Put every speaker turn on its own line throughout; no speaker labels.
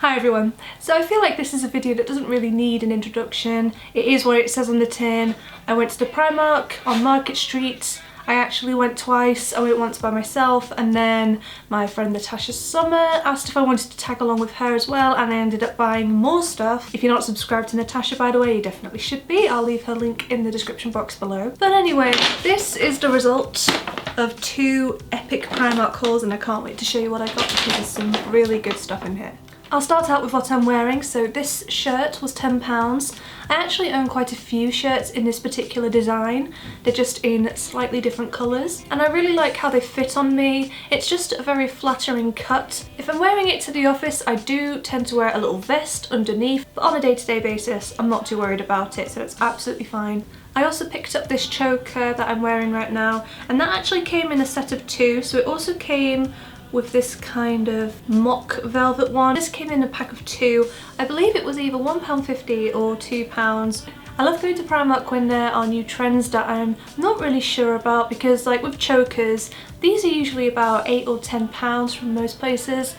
Hi everyone. So I feel like this is a video that doesn't really need an introduction. It is what it says on the tin. I went to the Primark on Market Street. I actually went twice. I went once by myself and then my friend Natasha Summer asked if I wanted to tag along with her as well, and I ended up buying more stuff. If you're not subscribed to Natasha, by the way, you definitely should be. I'll leave her link in the description box below. But anyway, this is the result of 2 epic Primark hauls and I can't wait to show you what I got because there's some really good stuff in here. I'll start out with what I'm wearing. So this shirt was £10. I actually own quite a few shirts in this particular design. They're just in slightly different colours and I really like how they fit on me. It's just a very flattering cut. If I'm wearing it to the office, I do tend to wear a little vest underneath, but on a day-to-day basis I'm not too worried about it, so it's absolutely fine. I also picked up this choker that I'm wearing right now, and that actually came in a set of 2, so it also came with this kind of mock velvet one. This came in a pack of 2. I believe it was either £1.50 or £2. I love going to Primark when there are new trends that I'm not really sure about, because like with chokers, these are usually about £8 or £10 from most places,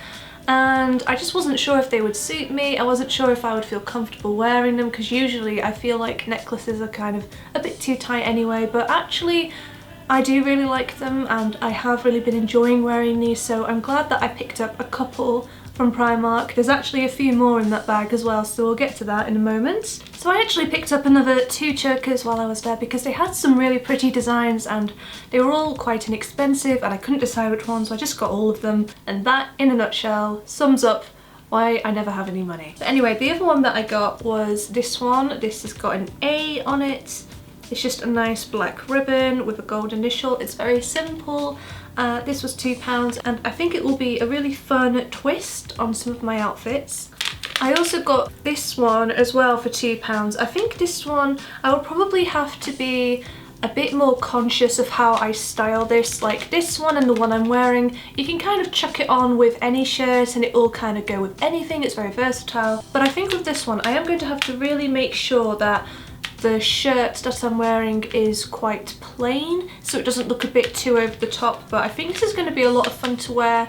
and I just wasn't sure if they would suit me. I wasn't sure if I would feel comfortable wearing them, because usually I feel like necklaces are kind of a bit too tight anyway, but actually I do really like them and I have really been enjoying wearing these, so I'm glad that I picked up a couple from Primark. There's actually a few more in that bag as well, so we'll get to that in a moment. So I actually picked up another 2 chokers while I was there because they had some really pretty designs and they were all quite inexpensive and I couldn't decide which ones, so I just got all of them, and that in a nutshell sums up why I never have any money. But anyway, the other one that I got was this one. This has got an A on it. It's just a nice black ribbon with a gold initial. It's very simple. This was £2 and I think it will be a really fun twist on some of my outfits. I also got this one as well for £2. I think this one I will probably have to be a bit more conscious of how I style this. Like this one and the one I'm wearing, you can kind of chuck it on with any shirt and it will kind of go with anything. It's very versatile. But I think with this one I am going to have to really make sure that the shirt that I'm wearing is quite plain so it doesn't look a bit too over the top, but I think this is going to be a lot of fun to wear.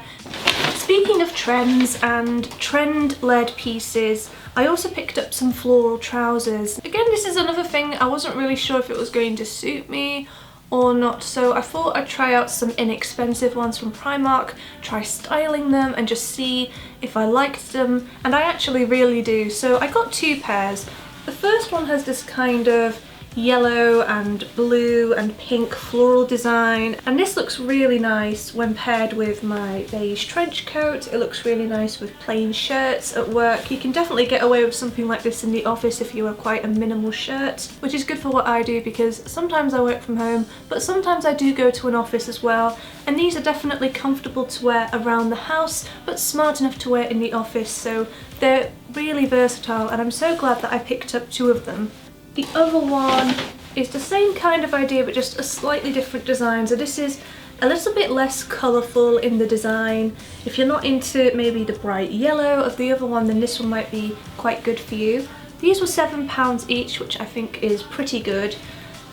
Speaking of trends and trend-led pieces, I also picked up some floral trousers. Again, this is another thing, I wasn't really sure if it was going to suit me or not, so I thought I'd try out some inexpensive ones from Primark, try styling them and just see if I liked them, and I actually really do. So I got 2 pairs. The first one has this kind of yellow and blue and pink floral design, and this looks really nice when paired with my beige trench coat. It looks really nice with plain shirts at work. You can definitely get away with something like this in the office if you wear quite a minimal shirt, which is good for what I do because sometimes I work from home but sometimes I do go to an office as well, and these are definitely comfortable to wear around the house but smart enough to wear in the office, so they're really versatile and I'm so glad that I picked up 2 of them. The other one is the same kind of idea but just a slightly different design. So this is a little bit less colourful in the design. If you're not into maybe the bright yellow of the other one, then this one might be quite good for you. These were £7 each, which I think is pretty good.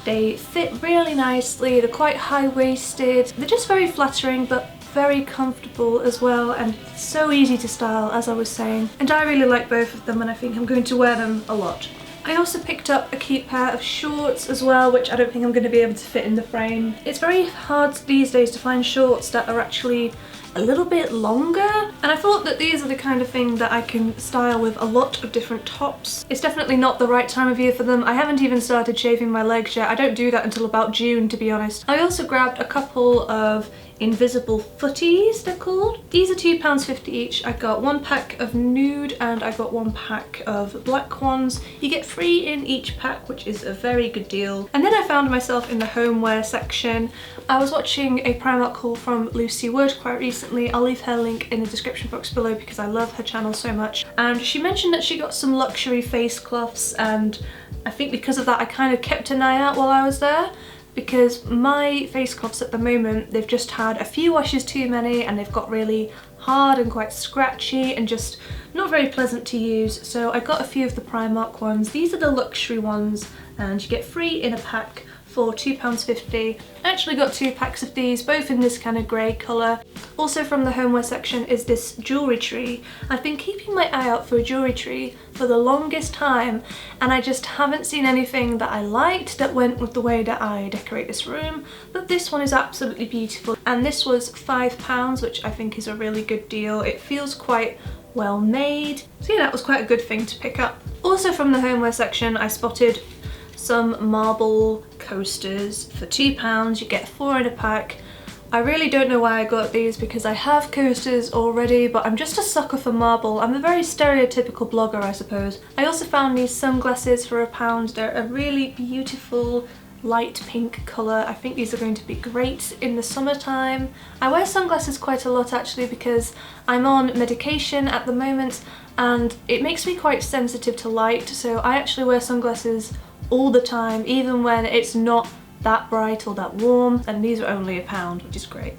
They fit really nicely, they're quite high-waisted, they're just very flattering but very comfortable as well, and so easy to style, as I was saying. And I really like both of them and I think I'm going to wear them a lot. I also picked up a cute pair of shorts as well, which I don't think I'm going to be able to fit in the frame. It's very hard these days to find shorts that are actually a little bit longer, and I thought that these are the kind of thing that I can style with a lot of different tops. It's definitely not the right time of year for them. I haven't even started shaving my legs yet. I don't do that until about June, to be honest. I also grabbed a couple of invisible footies, they're called. These are £2.50 each. I got 1 pack of nude and I got 1 pack of black ones. You get 3 in each pack, which is a very good deal. And then I found myself in the homeware section. I was watching a Primark haul from Lucy Wood quite recently. I'll leave her link in the description box below because I love her channel so much. And she mentioned that she got some luxury face cloths, and I think because of that I kind of kept an eye out while I was there, because my face cloths at the moment, they've just had a few washes too many and they've got really hard and quite scratchy and just not very pleasant to use. So I got a few of the Primark ones. These are the luxury ones and you get 3 in a pack for £2.50. I actually got 2 packs of these, both in this kind of grey colour. Also from the homeware section is this jewellery tree. I've been keeping my eye out for a jewellery tree for the longest time, and I just haven't seen anything that I liked that went with the way that I decorate this room, but this one is absolutely beautiful. And this was £5, which I think is a really good deal. It feels quite well made, so yeah, that was quite a good thing to pick up. Also from the homeware section I spotted some marble coasters for £2. You get 4 in a pack. I really don't know why I got these because I have coasters already, but I'm just a sucker for marble. I'm a very stereotypical blogger, I suppose. I also found these sunglasses for £1. They're a really beautiful light pink colour. I think these are going to be great in the summertime. I wear sunglasses quite a lot actually because I'm on medication at the moment and it makes me quite sensitive to light, so I actually wear sunglasses all the time, even when it's not that bright or that warm, and these are only £1, which is great.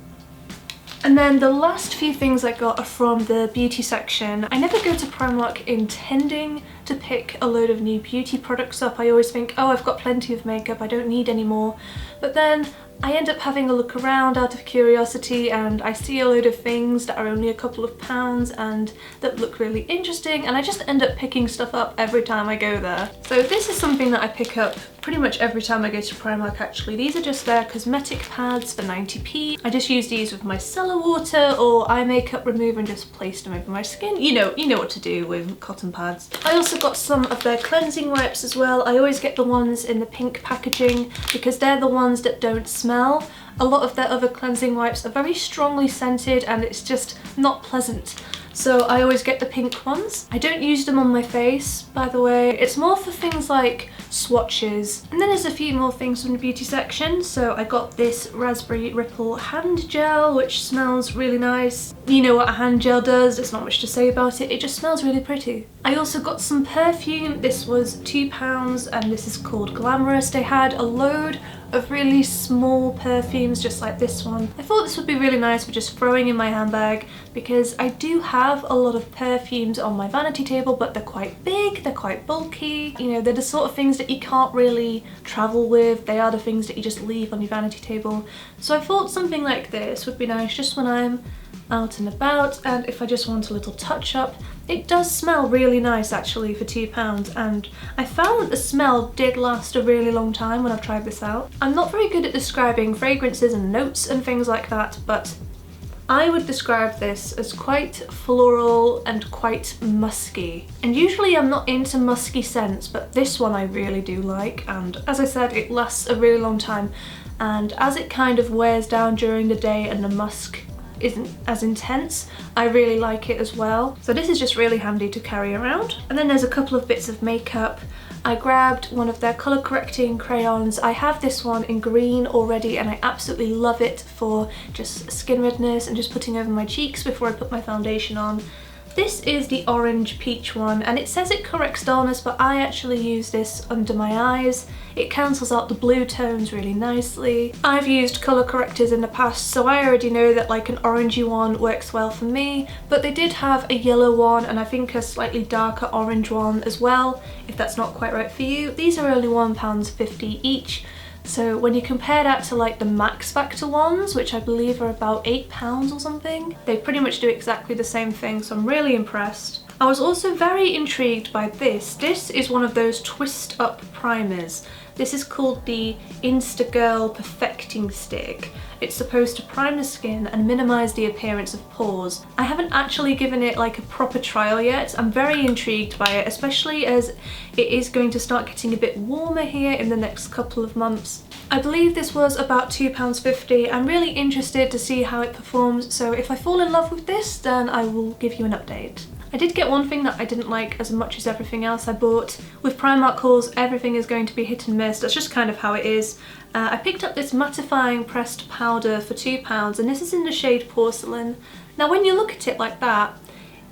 And then the last few things I got are from the beauty section. I never go to Primark intending to pick a load of new beauty products up. I always think, oh, I've got plenty of makeup, I don't need any more. But then I end up having a look around out of curiosity and I see a load of things that are only a couple of pounds and that look really interesting, and I just end up picking stuff up every time I go there. So this is something that I pick up pretty much every time I go to Primark actually. These are just their cosmetic pads for 90p. I just use these with my cellar water or eye makeup remover and just place them over my skin. You know what to do with cotton pads. I also got some of their cleansing wipes as well. I always get the ones in the pink packaging because they're the ones that don't smell. A lot of their other cleansing wipes are very strongly scented and it's just not pleasant. So I always get the pink ones. I don't use them on my face, by the way. It's more for things like swatches. And then there's a few more things from the beauty section. So I got this Raspberry Ripple hand gel, which smells really nice. You know what a hand gel does, there's not much to say about it. It just smells really pretty. I also got some perfume. This was £2 and this is called Glamorous. They had a load of really small perfumes just like this one. I thought this would be really nice for just throwing in my handbag because I do have a lot of perfumes on my vanity table, but they're quite big, they're quite bulky. You know, they're the sort of things that you can't really travel with. They are the things that you just leave on your vanity table. So I thought something like this would be nice just when I'm out and about, and if I just want a little touch up. It does smell really nice actually for £2, and I found that the smell did last a really long time when I've tried this out. I'm not very good at describing fragrances and notes and things like that, but I would describe this as quite floral and quite musky. And usually I'm not into musky scents, but this one I really do like, and as I said, it lasts a really long time, and as it kind of wears down during the day and the musk isn't as intense, I really like it as well. So this is just really handy to carry around. And then there's a couple of bits of makeup. I grabbed one of their colour correcting crayons. I have this one in green already and I absolutely love it for just skin redness and just putting over my cheeks before I put my foundation on. This is the orange peach one and it says it corrects dullness, but I actually use this under my eyes. It cancels out the blue tones really nicely. I've used colour correctors in the past, so I already know that like an orangey one works well for me, but they did have a yellow one and I think a slightly darker orange one as well, if that's not quite right for you. These are only £1.50 each. So when you compare that to like the Max Factor ones, which I believe are about £8 or something, they pretty much do exactly the same thing, so I'm really impressed. I was also very intrigued by this. This is one of those twist up primers. This is called the Instagirl Perfecting Stick. It's supposed to prime the skin and minimise the appearance of pores. I haven't actually given it like a proper trial yet. I'm very intrigued by it, especially as it is going to start getting a bit warmer here in the next couple of months. I believe this was about £2.50. I'm really interested to see how it performs, so if I fall in love with this, then I will give you an update. I did get one thing that I didn't like as much as everything else I bought. With Primark hauls, everything is going to be hit and miss. That's just kind of how it is. I picked up this mattifying pressed powder for £2 and this is in the shade Porcelain. Now when you look at it like that,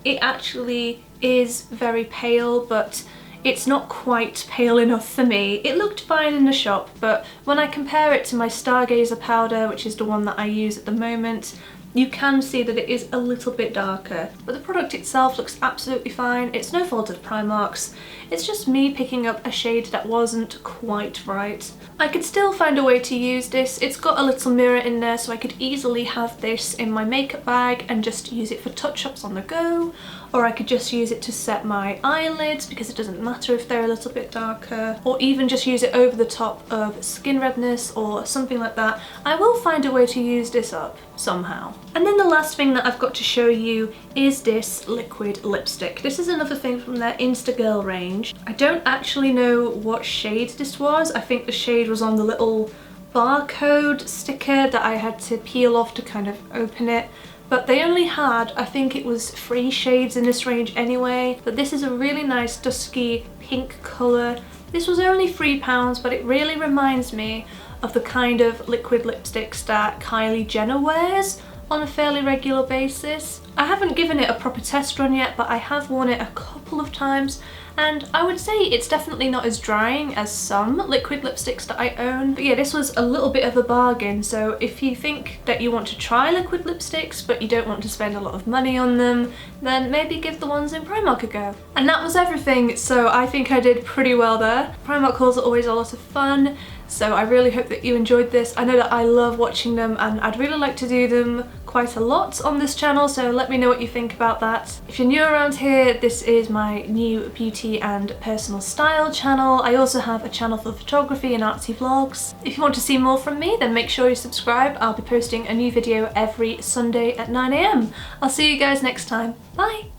it actually is very pale, but it's not quite pale enough for me. It looked fine in the shop, but when I compare it to my Stargazer powder, which is the one that I use at the moment, you can see that it is a little bit darker. But the product itself looks absolutely fine. It's no fault of Primark's. It's just me picking up a shade that wasn't quite right. I could still find a way to use this. It's got a little mirror in there, so I could easily have this in my makeup bag and just use it for touch-ups on the go. Or I could just use it to set my eyelids because it doesn't matter if they're a little bit darker. Or even just use it over the top of skin redness or something like that. I will find a way to use this up somehow. And then the last thing that I've got to show you is this liquid lipstick. This is another thing from their Instagirl range. I don't actually know what shade this was. I think the shade was on the little barcode sticker that I had to peel off to kind of open it. But they only had, I think it was 3 shades in this range anyway. But this is a really nice dusky pink colour. This was only £3, but it really reminds me of the kind of liquid lipsticks that Kylie Jenner wears on a fairly regular basis. I haven't given it a proper test run yet, but I have worn it a couple of times, and I would say it's definitely not as drying as some liquid lipsticks that I own. But yeah, this was a little bit of a bargain, so if you think that you want to try liquid lipsticks but you don't want to spend a lot of money on them, then maybe give the ones in Primark a go. And that was everything, so I think I did pretty well there. Primark hauls are always a lot of fun, so I really hope that you enjoyed this. I know that I love watching them and I'd really like to do them quite a lot on this channel, so let me know what you think about that. If you're new around here, this is my new beauty and personal style channel. I also have a channel for photography and artsy vlogs. If you want to see more from me, then make sure you subscribe. I'll be posting a new video every Sunday at 9 AM. I'll see you guys next time. Bye!